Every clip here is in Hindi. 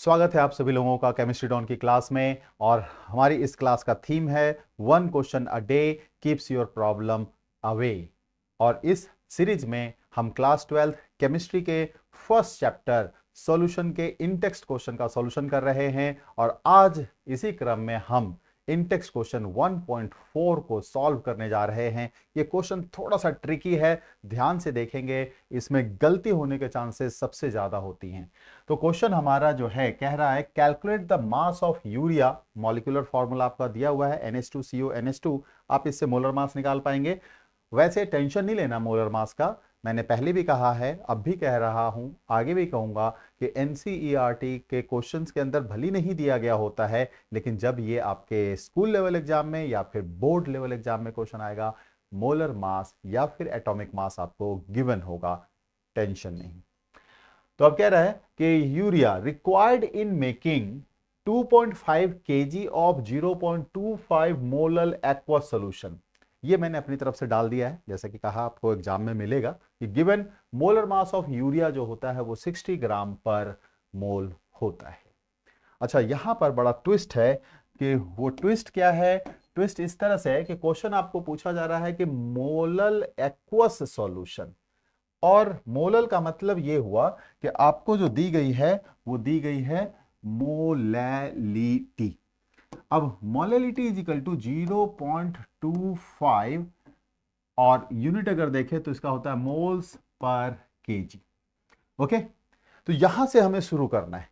स्वागत है आप सभी लोगों का केमिस्ट्री डॉन की क्लास में। और हमारी इस क्लास का थीम है one question a day keeps your problem away. और इस सीरीज में हम क्लास 12 केमिस्ट्री के फर्स्ट चैप्टर सॉल्यूशन के इन टेक्स्ट क्वेश्चन का सॉल्यूशन कर रहे हैं। और आज इसी क्रम में हम इन टेक्स्ट क्वेश्चन 1.4 को सॉल्व करने जा रहे हैं। ये क्वेश्चन थोड़ा सा ट्रिकी है, ध्यान से देखेंगे, इसमें गलती होने के चांसेस सबसे ज्यादा होती हैं। तो क्वेश्चन हमारा जो है कह रहा है calculate the mass of urea. Molecular formula आपका दिया हुआ है NH2CO NH2। आप इससे मोलर मास निकाल पाएंगे। वैसे टेंशन नहीं लेना मोलर मास का, मैंने पहले भी कहा है, अब भी कह रहा हूं, आगे भी कहूंगा कि NCERT के क्वेश्चंस के अंदर भली नहीं दिया गया होता है, लेकिन जब ये आपके स्कूल लेवल एग्जाम में या फिर बोर्ड लेवल एग्जाम में क्वेश्चन आएगा, मोलर मास या फिर एटॉमिक मास आपको गिवन होगा, टेंशन नहीं। तो अब कह रहा है कि urea required in making 2.5 kg of 0.25 molar aqueous solution. ये मैंने अपनी तरफ से डाल दिया है, जैसे कि कहा आपको एग्जाम में मिलेगा कि given molar mass of urea जो होता है वो 60 ग्राम पर मोल होता है। अच्छा, यहां पर बड़ा ट्विस्ट है कि वो ट्विस्ट क्या है। ट्विस्ट इस तरह से है कि क्वेश्चन आपको पूछा जा रहा है कि मोलर एक्वस सॉल्यूशन, और मोलल का मतलब यह हुआ कि आपको जो दी गई है वो दी गई है मोलैलिटी। अब मोलैलिटी इज इक्वल टू 0.25 और यूनिट अगर देखें तो इसका होता है मोल्स पर केजी। ओके, तो यहां से हमें शुरू करना है।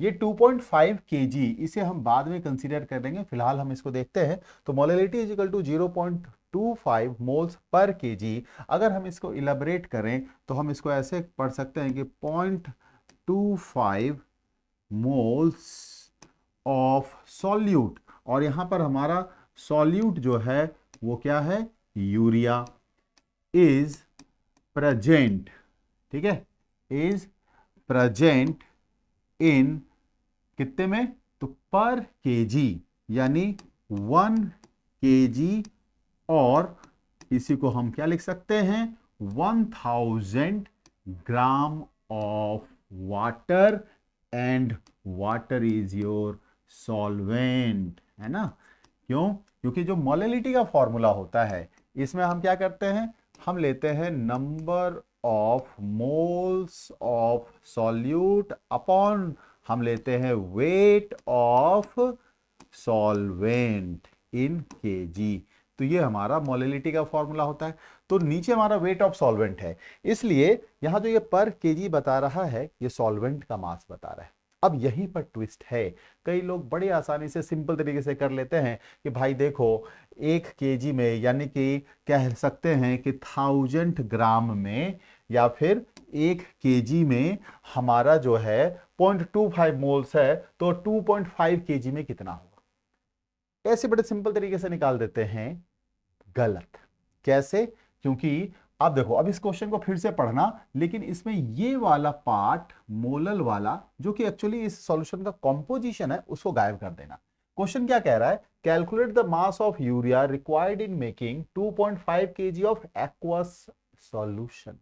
ये 2.5 kg इसे हम बाद में कंसीडर कर देंगे, फिलहाल हम इसको देखते हैं। तो molality is equal to 0.25 moles per kg. अगर हम इसको इलेबरेट करें तो हम इसको ऐसे पढ़ सकते हैं कि 0.25 मोल्स ऑफ सॉल्यूट, और यहां पर हमारा सॉल्यूट जो है वो क्या है, यूरिया, इज प्रेजेंट, ठीक है, इज प्रेजेंट इन कितने में, तो पर केजी, यानी 1 kg, और इसी को हम क्या लिख सकते हैं, 1000 gram of water, and water is your solvent, है ना। क्यों? क्योंकि जो मोलैलिटी का फॉर्मूला होता है इसमें हम क्या करते हैं, हम लेते हैं number of moles of solute upon हम लेते हैं weight of solvent in KG. तो ये हमारा मोलैलिटी का फॉर्मूला होता है। तो नीचे हमारा वेट ऑफ सॉल्वेंट है, इसलिए यहां जो ये पर केजी बता रहा है ये सॉल्वेंट का मास बता रहा है। अब यहीं पर ट्विस्ट है, कई लोग बड़ी आसानी से सिंपल तरीके से कर लेते हैं कि भाई देखो 1 kg में, यानी कि कह सकते हैं कि 1000 ग्राम में या फिर 1 kg में हमारा जो है 0.25 मोल्स है, तो 2.5 kg में कितना होगा, ऐसे बड़े सिंपल तरीके से निकाल देते हैं। गलत। कैसे? क्योंकि अब देखो, अब इस क्वेश्चन को फिर से पढ़ना, लेकिन इसमें ये वाला पार्ट मोलल वाला जो कि एक्चुअली इस सॉल्यूशन का कॉम्पोजिशन है उसको गायब कर देना। क्वेश्चन क्या कह रहा है, calculate the mass of urea required in making 2.5 kg of aqueous solution.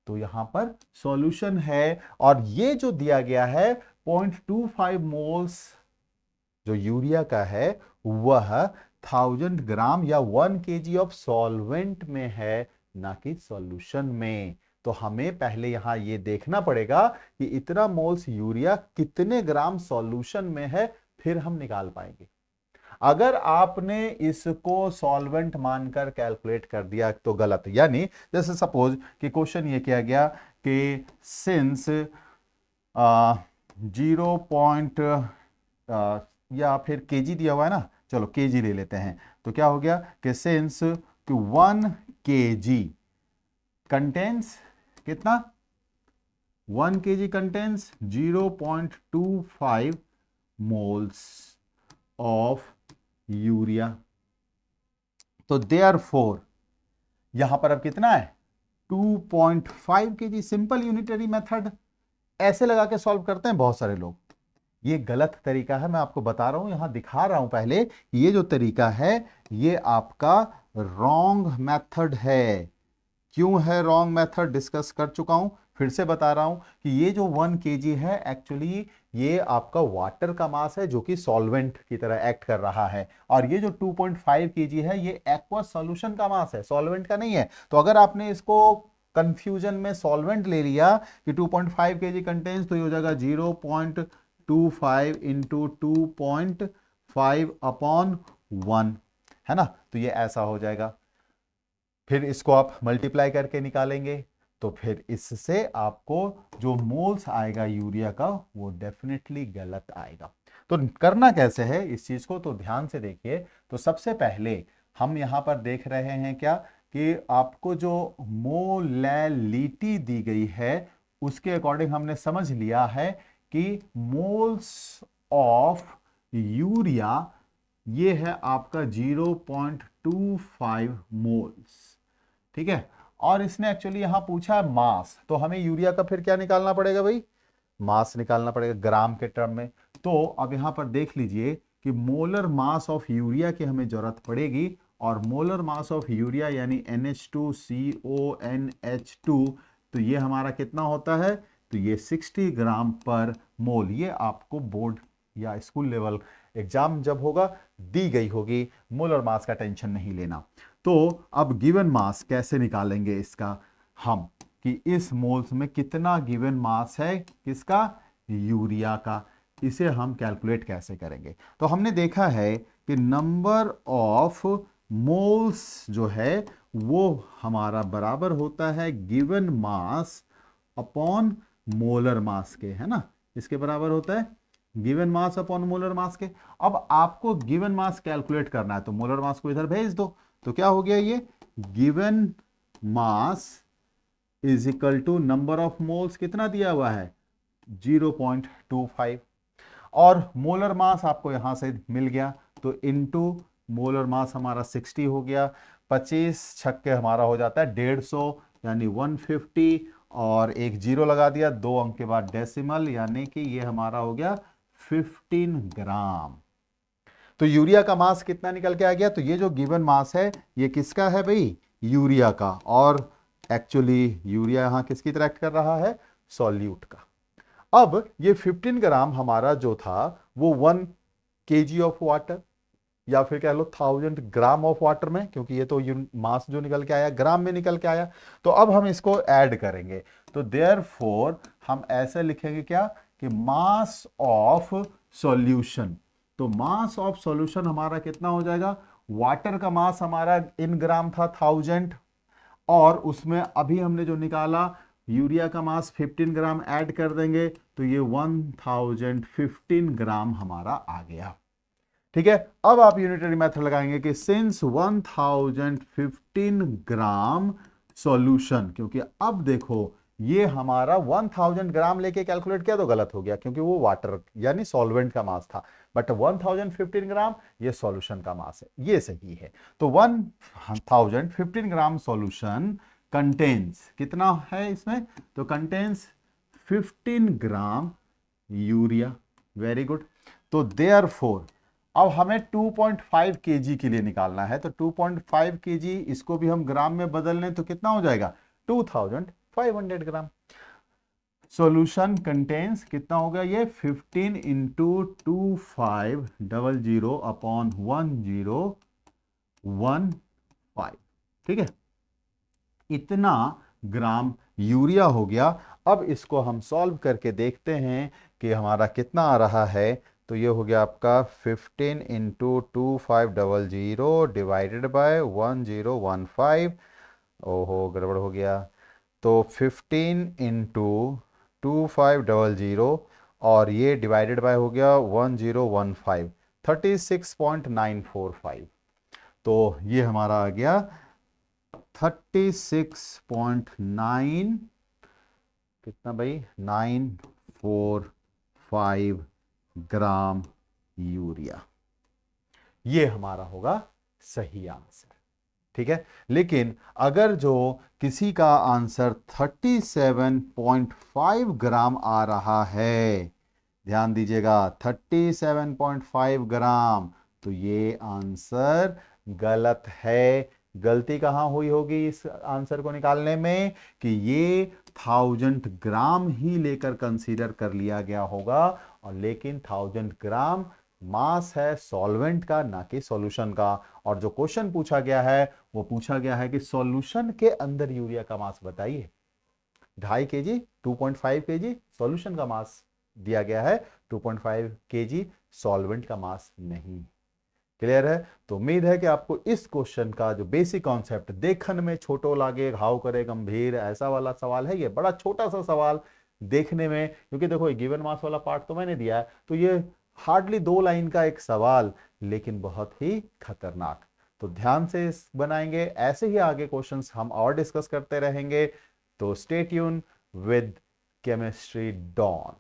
तो यहां पर सॉल्यूशन है, और ये जो दिया गया है 0.25 मोल्स जो यूरिया का है वह 1000 ग्राम या 1 kg ऑफ सॉल्वेंट में है, ना कि सॉल्यूशन में। तो हमें पहले यहां ये देखना पड़ेगा कि इतना मोल्स यूरिया कितने ग्राम सॉल्यूशन में है, फिर हम निकाल पाएंगे। अगर आपने इसको सॉल्वेंट मानकर कैलकुलेट कर दिया तो गलत। यानी जैसे सपोज कि क्वेश्चन ये किया गया कि सिंस 0. या फिर केजी दिया हुआ है ना, चलो केजी ले लेते हैं। तो क्या हो गया कि सिंस 1 kg कंटेंस कितना, 1 kg contains 0.25 moles of urea. तो देयरफॉर यहां पर अब कितना है, 2.5 kg। सिंपल यूनिटरी मेथड ऐसे लगा के सॉल्व करते हैं बहुत सारे लोग, ये गलत तरीका है। मैं आपको बता रहा हूं, यहां दिखा रहा हूं पहले, ये जो तरीका है ये आपका रॉन्ग मेथड है। क्यों है रॉन्ग मेथड, डिस्कस कर चुका हूं, फिर से बता रहा हूं कि ये जो 1 kg है एक्चुअली ये आपका वाटर का मास है जो कि सॉल्वेंट की तरह एक्ट कर रहा है, और ये जो 2.5 kg है ये एक्वस सॉल्यूशन का मास है, सॉल्वेंट का नहीं है। तो अगर आपने इसको कंफ्यूजन में सॉल्वेंट ले लिया कि 2.5 kg कंटेन्स, तो ये हो जाएगा 0.25 इंटू 2.5 अपॉन 1, है ना। तो ये ऐसा हो जाएगा। फिर इसको आप मल्टीप्लाई करके निकालेंगे तो फिर इससे आपको जो मोल्स आएगा यूरिया का वो डेफिनेटली गलत आएगा। तो करना कैसे है इस चीज को, तो ध्यान से देखिए। तो सबसे पहले हम यहां पर देख रहे हैं क्या कि आपको जो मोलैलिटी दी गई है उसके अकॉर्डिंग हमने समझ लिया है कि मोल्स ऑफ यूरिया ये है आपका 0.25 मोल्स, ठीक है। और इसने एक्चुअली यहां पूछा मास, तो हमें यूरिया का फिर क्या निकालना पड़ेगा भाई, मास निकालना पड़ेगा ग्राम के टर्म में। तो अब यहां पर देख लीजिए कि मोलर मास ऑफ यूरिया की हमें जरूरत पड़ेगी, और मोलर मास ऑफ यूरिया यानी NH2CONH2, तो ये हमारा कितना होता है, तो ये 60 ग्राम पर मोल। ये आपको बोर्ड या स्कूल लेवल एग्जाम जब होगा दी गई होगी, मोलर मास का टेंशन नहीं लेना। तो अब गिवन मास कैसे निकालेंगे इसका हम, कि इस मोल्स में कितना गिवन मास है किसका, यूरिया का, इसे हम कैलकुलेट कैसे करेंगे। तो हमने देखा है कि नंबर ऑफ मोल्स जो है वो हमारा बराबर होता है given mass upon molar mass के, है ना। इसके बराबर होता है given mass upon molar mass के। अब आपको गिवन मास कैलकुलेट करना है तो मोलर मास को इधर भेज दो, तो क्या हो गया, ये given mass is equal to number of moles कितना दिया हुआ है 0.25, और मोलर मास आपको यहां से मिल गया, तो इनटू मोलर मास हमारा 60 हो गया, 25 छक्के हमारा हो जाता है 150 यानी 150, और एक जीरो लगा दिया 2 अंक के बाद डेसिमल, यानी कि ये हमारा हो गया 15 ग्राम। तो यूरिया का मास कितना निकल के आ गया, तो ये जो गिवन मास है ये किसका है भाई, यूरिया का, और एक्चुअली यूरिया यहां किसकी तरह एक्ट कर रहा है, सॉल्यूट का। अब ये 15 ग्राम हमारा जो था वो 1 kg ऑफ वाटर, या फिर कह लो 1000 ग्राम ऑफ वाटर में, क्योंकि ये तो मास जो निकल के आया ग्राम में निकल के आया। तो अब हम इसको ऐड करेंगे, तो देयरफॉर हम ऐसे लिखेंगे क्या कि मास ऑफ सॉल्यूशन। तो मास ऑफ सॉल्यूशन हमारा कितना हो जाएगा, वाटर का मास हमारा इन ग्राम था 1000, और उसमें अभी हमने जो निकाला यूरिया का मास 15 ग्राम ऐड कर देंगे, तो ये 1015 ग्राम हमारा आ गया, ठीक है। अब आप यूनिटरी मेथड लगाएंगे कि सिंस 1015 ग्राम सॉल्यूशन, क्योंकि अब देखो ये हमारा 1000 ग्राम लेके कैलकुलेट किया तो गलत हो गया, क्योंकि वो वाटर यानी सॉल्वेंट का मास था, बट 1015 ग्राम ये सॉल्यूशन का मास है, ये सही है। तो 1015 ग्राम सॉल्यूशन कंटेन्स कितना है इसमें, तो contains 15 gram urea, very good. तो देयरफॉर अब हमें 2.5 kg के लिए निकालना है, तो 2.5 kg इसको भी हम ग्राम में बदल लें तो कितना हो जाएगा 2500 ग्राम। सॉल्यूशन कंटेन्स कितना होगा ये 15 इंटू 2500 अपॉन 1015, ठीक है। इतना ग्राम यूरिया हो गया। अब इसको हम सॉल्व करके देखते हैं कि हमारा कितना आ रहा है। तो ये हो गया आपका 15 इंटू 2500 डिवाइडेड बाय 1015, ओहो गड़बड़ हो गया। तो 15 इंटू 2500 और ये डिवाइडेड बाय हो गया 1015, 36.945। तो ये हमारा आ गया 36.9 कितना भाई 945 ग्राम यूरिया, ये हमारा होगा सही आंसर, ठीक है। लेकिन अगर जो किसी का आंसर 37.5 ग्राम आ रहा है, ध्यान दीजिएगा 37.5 ग्राम, तो ये आंसर गलत है, गलती कहाँ हुई होगी इस आंसर को निकालने में कि ये 1000 ग्राम ही लेकर कंसीडर कर लिया गया होगा, और लेकिन 1000 ग्राम मास है सॉल्वेंट का, ना कि सॉल्यूशन का। और जो क्वेश्चन पूछा गया है वो पूछा गया है कि सॉल्यूशन के अंदर यूरिया का मास बताइए। 2.5 kg, 2.5 kg सॉल्यूशन का मास दिया गया है, 2.5 kg सॉल्वेंट का मास नहीं। क्लियर है? तो उम्मीद है कि आपको इस क्वेश्चन का जो बेसिक कॉन्सेप्ट, देखने में छोटो लागे घाव करे गंभीर, ऐसा वाला सवाल है, ये बड़ा छोटा सा सवाल देखने में, क्योंकि देखो गिवन मास वाला पार्ट तो मैंने दिया है, तो ये हार्डली 2 लाइन का एक सवाल, लेकिन बहुत ही खतरनाक। तो ध्यान से इस बनाएंगे, ऐसे ही आगे क्वेश्चंस हम और डिस्कस करते रहेंगे। तो stay tune with Chemistry don.